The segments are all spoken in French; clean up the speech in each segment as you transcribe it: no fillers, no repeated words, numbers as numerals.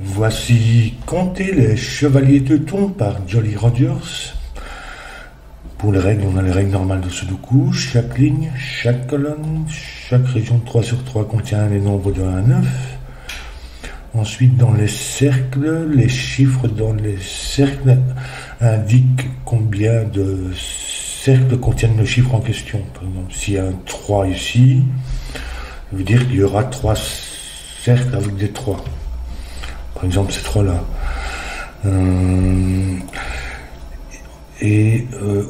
Voici Compter les chevaliers teutons par Jolly Rogers. Pour les règles, on a les règles normales de Sudoku. Chaque ligne, chaque colonne, chaque région de 3 sur 3 contient les nombres de 1 à 9. Ensuite, dans les cercles, les chiffres dans les cercles indiquent combien de cercles contiennent le chiffre en question. Par exemple, s'il y a un 3 ici, ça veut dire qu'il y aura 3 cercles avec des 3. Par exemple, ces 3-là.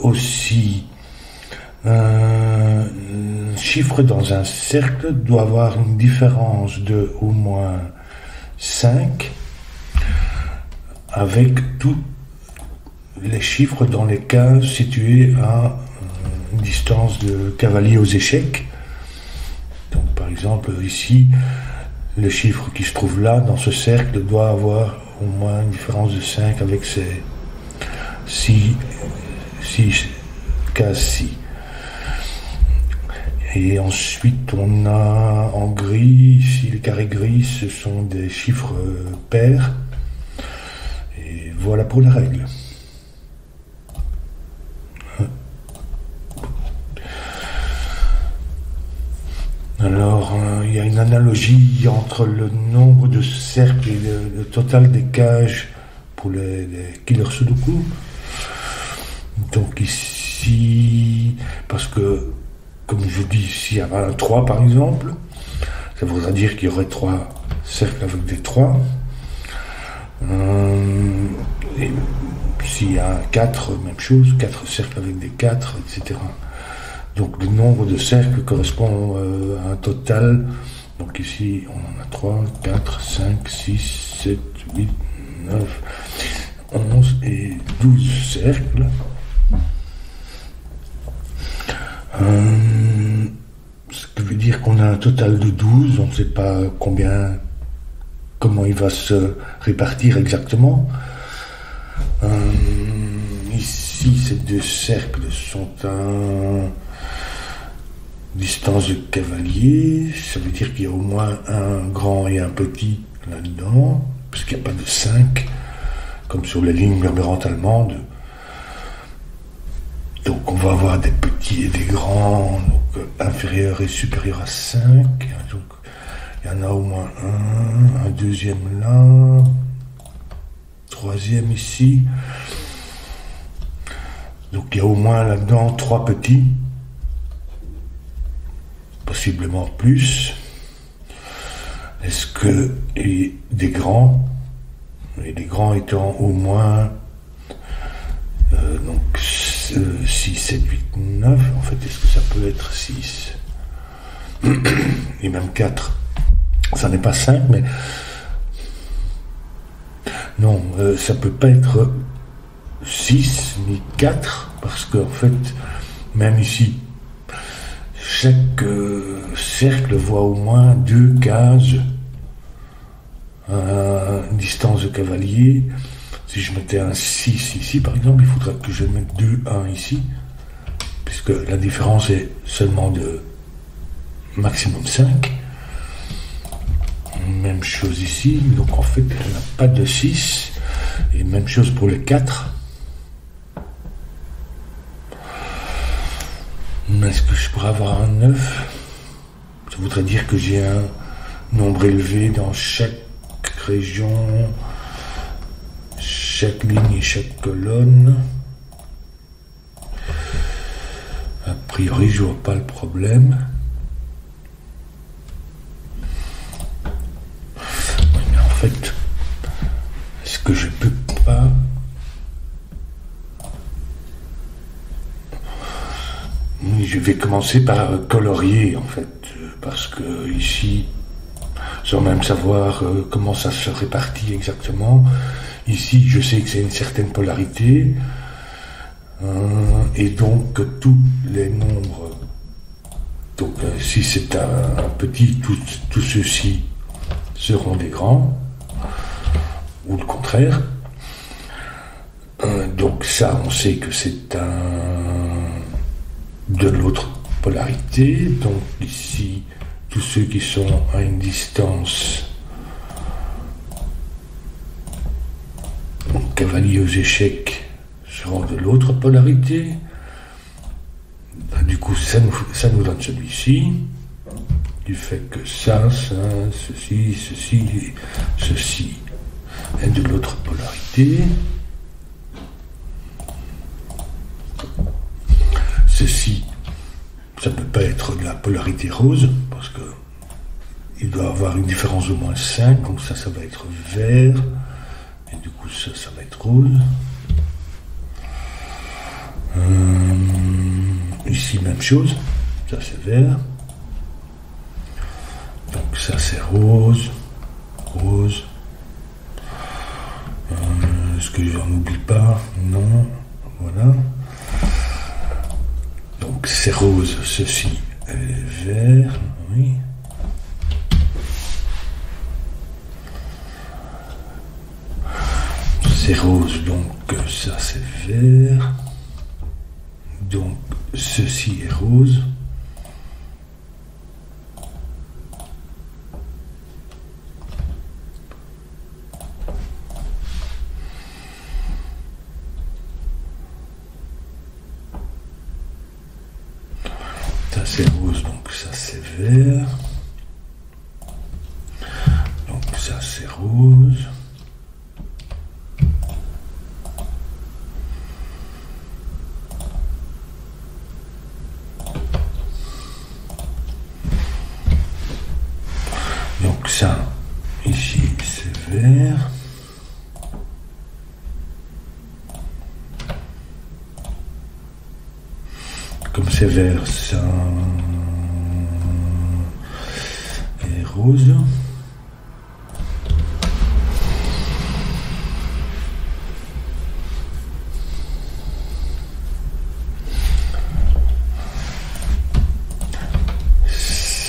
Aussi, un chiffre dans un cercle doit avoir une différence de au moins 5 avec tous les chiffres dans les cases situées à une distance de cavalier aux échecs. Donc, par exemple, ici, le chiffre qui se trouve là, dans ce cercle, doit avoir au moins une différence de 5 avec ces 6 cases-ci. Et ensuite, on a en gris, ici, les carrés gris, ce sont des chiffres pairs. Et voilà pour les règles. Alors, il y a une analogie entre le nombre de cercles et le total des cages pour les killers Sudoku. Donc ici, parce que, comme je dis, s'il y avait un 3 par exemple, ça voudrait dire qu'il y aurait 3 cercles avec des 3. Et s'il y a un 4, même chose, 4 cercles avec des 4, etc. Donc le nombre de cercles correspond à un total. Donc ici, on en a 3, 4, 5, 6, 7, 8, 9, 11 et 12 cercles. Ce qui veut dire qu'on a un total de 12. On ne sait pas comment il va se répartir exactement. Ici, ces deux cercles sont à distance de cavalier, ça veut dire qu'il y a au moins un grand et un petit là-dedans, parce qu'il n'y a pas de 5, comme sur les lignes murmurantes allemandes. Donc on va avoir des petits et des grands, donc inférieurs et supérieurs à 5. Donc il y en a au moins un deuxième là, troisième ici. Donc il y a au moins là-dedans 3 petits. Possiblement plus. Est-ce que et des grands, et les grands étant au moins donc 6, 7, 8, 9, en fait, est-ce que ça peut être 6 et même 4? Ça n'est pas 5, mais non, ça peut pas être 6 ni 4, parce qu'en fait, même ici, chaque cercle voit au moins 2 cases à une distance de cavalier. Si je mettais un 6 ici, par exemple, il faudrait que je mette 2, 1 ici, puisque la différence est seulement de maximum 5. Même chose ici, donc en fait, il n'y a pas de 6. Et même chose pour les 4. Est-ce que je pourrais avoir un 9? Ça voudrait dire que j'ai un nombre élevé dans chaque région, chaque ligne et chaque colonne. A priori, je vois pas le problème. Oui, mais en fait, est-ce que je peux pas... Je vais commencer par colorier, en fait, parce que ici, sans même savoir comment ça se répartit exactement, ici, je sais que c'est une certaine polarité, et donc tous les nombres, donc si c'est un petit, tous ceux-ci seront des grands, ou le contraire. Donc ça, on sait que c'est de l'autre polarité. Donc ici, tous ceux qui sont à une distance cavalier aux échecs seront de l'autre polarité. Du coup, ça nous donne celui-ci, du fait que ça, ceci, ceci, ceci est de l'autre polarité. Ceci, ça ne peut pas être de la polarité rose, parce que il doit avoir une différence d'au moins 5, donc ça va être vert, et du coup ça va être rose. Ici, même chose, ça c'est vert, donc ça c'est rose, rose. Est-ce que j'en oublie pas? Non, voilà. Donc c'est rose, ceci est vert, oui. C'est rose, donc ça c'est vert. Donc ceci est rose. Ça c'est rose, donc ça c'est vert. Donc ça c'est rose. Donc ça, ici c'est vert. Comme c'est vert, ça est rose.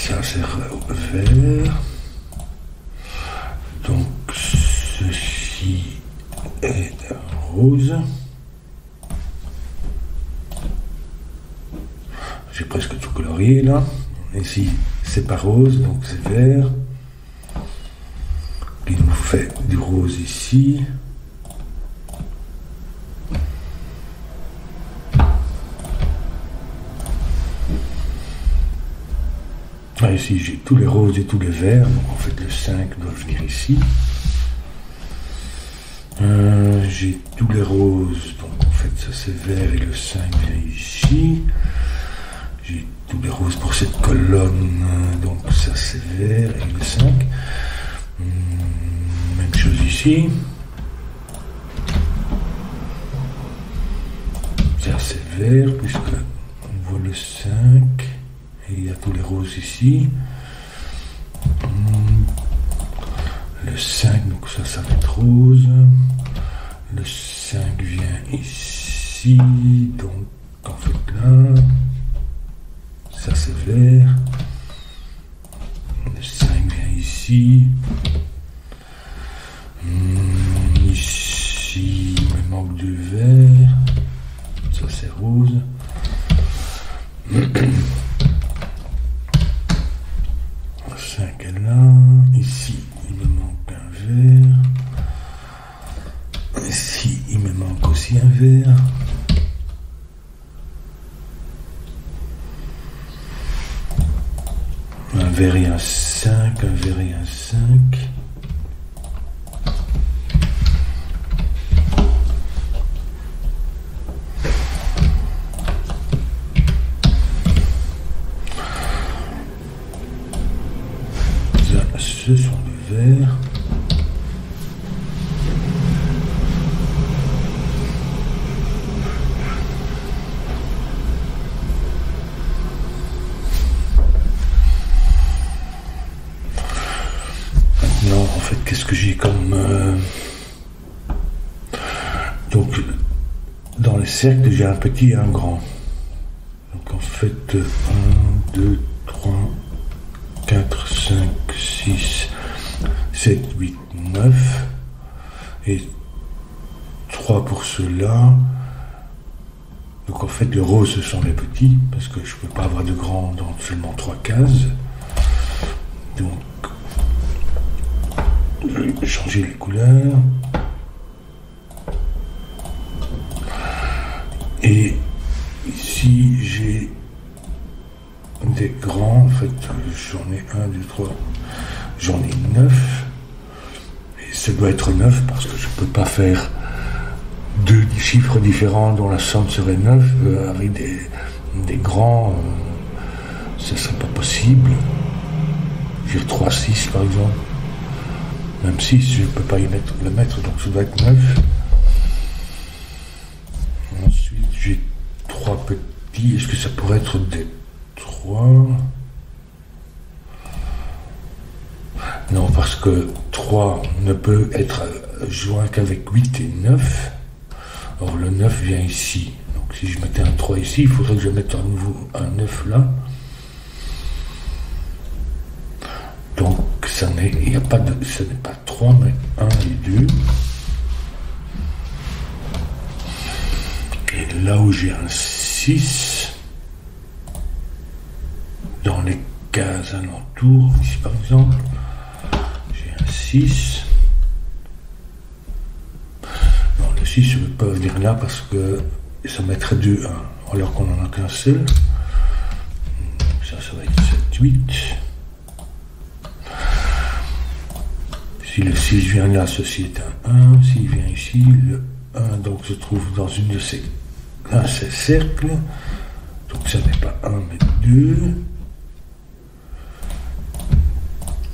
Ça c'est vert. Donc ceci est rose. J'ai presque tout colorié là. Ici c'est pas rose, donc c'est vert. Il nous fait du rose ici. Ah, ici j'ai tous les roses et tous les verts, donc en fait le 5 doit venir ici. J'ai tous les roses, donc en fait ça c'est vert et le 5 vient ici. J'ai tous les roses pour cette colonne, donc ça c'est vert et le 5. Même chose ici. Ça c'est vert, puisque on voit le 5. Et il y a tous les roses ici. Le 5, donc ça va être rose. Le 5 vient ici, donc en fait là. Ça c'est vert. Le 5 vient ici. Ici, il me manque du vert. Ça c'est rose. Le 5 est là. Ici, il me manque un vert. Ici, il me manque aussi un vert. Un vert et un 5, un vert et un 5. Ça, ce sont les verts. En fait, qu'est-ce que j'ai comme... Donc, dans les cercles, j'ai un petit et un grand. Donc, en fait, 1, 2, 3, 4, 5, 6, 7, 8, 9. Et 3 pour ceux-là. Donc, en fait, le rose, ce sont les petits, parce que je ne peux pas avoir de grand dans seulement 3 cases. Donc, je vais changer les couleurs. Et ici, j'ai des grands, en fait, j'en ai 1, 2, 3, j'en ai 9. Et ça doit être 9 parce que je ne peux pas faire deux chiffres différents dont la somme serait 9 avec des grands, ce ne serait pas possible. Je veux dire 3, 6 par exemple. Même 6, je ne peux pas le mettre, donc ça doit être 9. Ensuite, j'ai 3 petits. Est-ce que ça pourrait être des 3? Non, parce que 3 ne peut être joint qu'avec 8 et 9. Or, le 9 vient ici. Donc, si je mettais un 3 ici, il faudrait que je mette à nouveau un 9 là. Donc, ce n'est pas 3, mais 1 et 2. Et là où j'ai un 6, dans les cases alentours, ici par exemple, j'ai un 6. Non, le 6 ne peut pas venir là parce que ça mettrait 2, 1, alors qu'on n'en a qu'un seul. Ça va être 7, 8. Si le 6 vient là, ceci est un 1. S'il vient ici, le 1 donc se trouve dans une de ces cercles. Donc ça n'est pas 1 mais 2.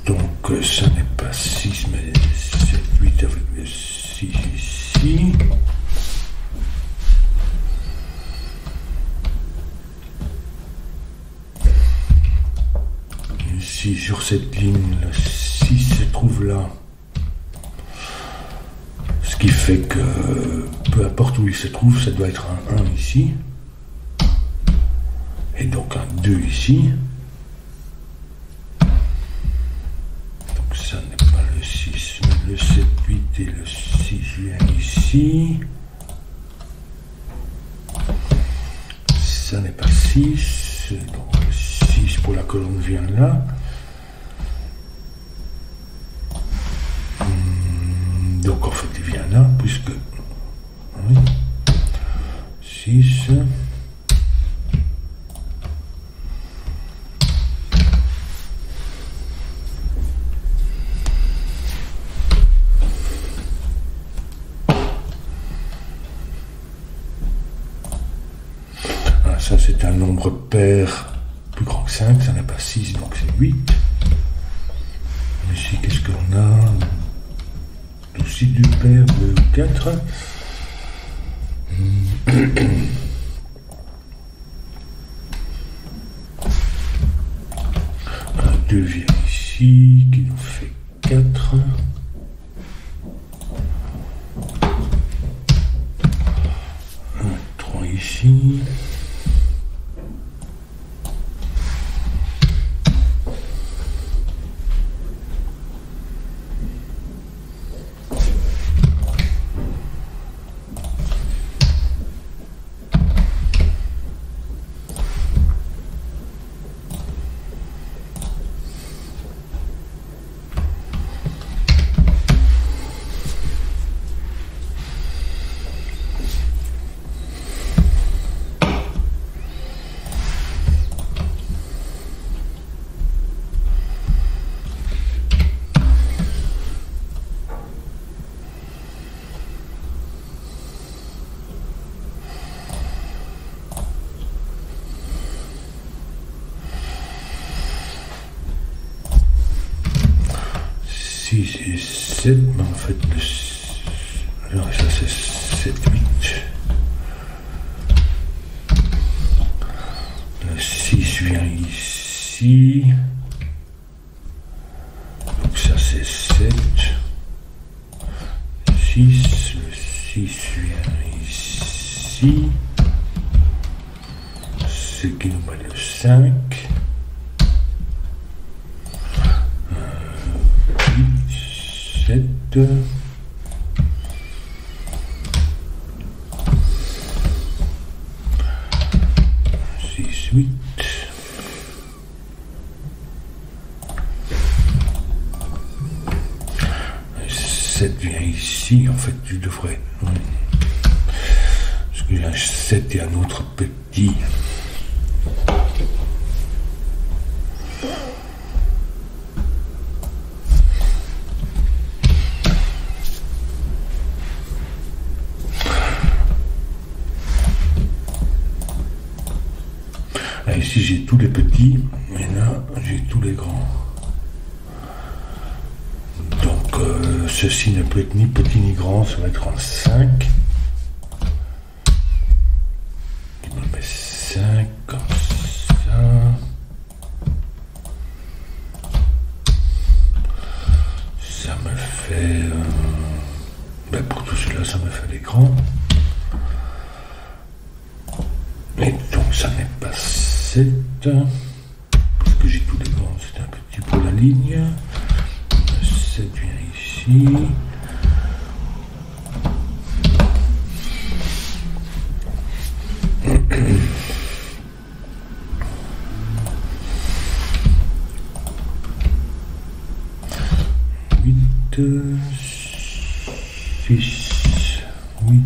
Donc ça n'est pas 6 mais 7, 8 avec le 6 ici. Ici sur cette ligne, le 6 se trouve là. Ce qui fait que peu importe où il se trouve, ça doit être un 1 ici. Et donc un 2 ici. Donc ça n'est pas le 6, mais le 7, 8 et le 6 viennent ici. Ça n'est pas 6, donc le 6 pour la colonne vient là. Donc en fait il vient là, puisque 6. Ah, ça c'est un nombre pair plus grand que 5, ça n'est pas 6, donc c'est 8. Ici qu'est-ce qu'on a? Aussi 2 paires de 4. Un 2 vient ici, qui nous fait 4. Un 3 ici. Et 7, mais en fait, non, ça c'est 7, 8. Le 6 vient ici. Donc ça c'est 7. 6. Le 6 vient ici. Ce qui nous met le 5. 7, 6, 8. Le 7 vient ici, en fait, tu devrais. Ce J'ai un 7 et un autre petit. Là, ici j'ai tous les petits, et là j'ai tous les grands. Donc ceci ne peut être ni petit ni grand, ça va être en 5. Je me mets 5 comme ça. Ça me fait... pour tout cela, ça me fait les grands. Et donc ça n'est pas 7. Parce que j'ai tous les grands, c'est un petit pour la ligne. Le 7 vient ici. Huit, 6, 8.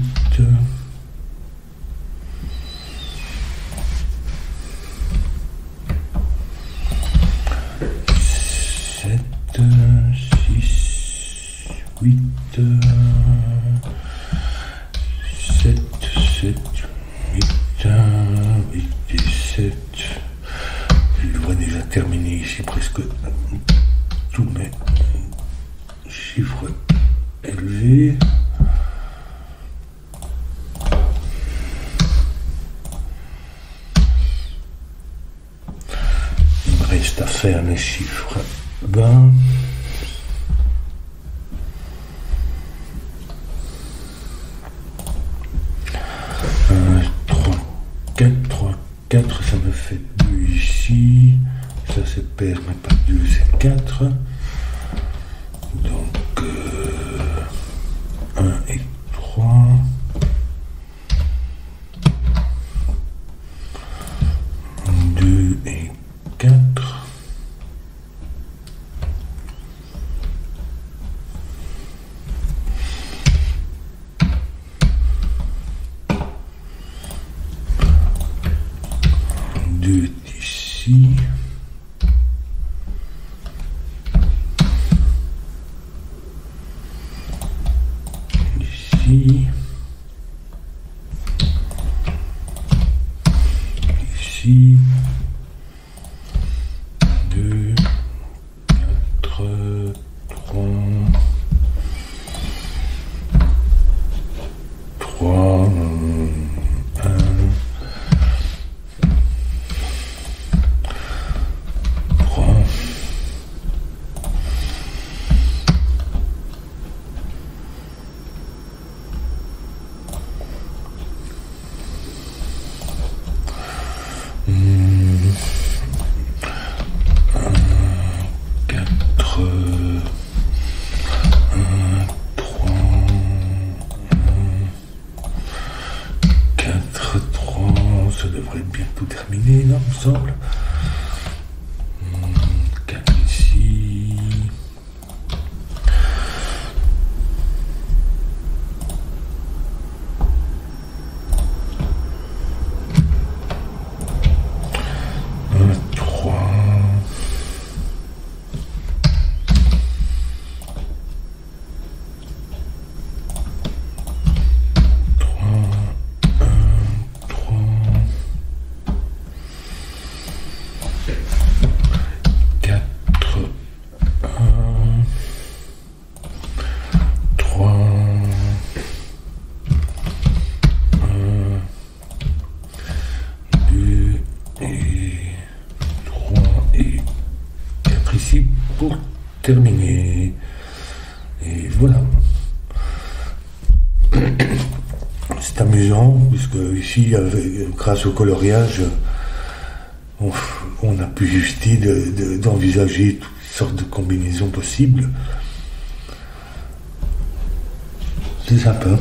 8, 7, 7, 8, 8 et 7. Je devrais déjà terminer ici presque tous mes chiffres élevés. Il me reste à faire les chiffres bas. 4, ça me fait 2 ici. Ça c'est pair, mais pas 2, c'est 4. Donc 1 et 3. 2 et 4. 2 ici. Ici. Ici. 2, 4, 3. 3, 1. 3, ça devrait bientôt terminer là, il me semble. 4 ici. 3. 4 ici pour terminer. Et voilà. C'est amusant, puisque ici, grâce au coloriage, on a pu justifier d'envisager toutes sortes de combinaisons possibles. C'est sympa.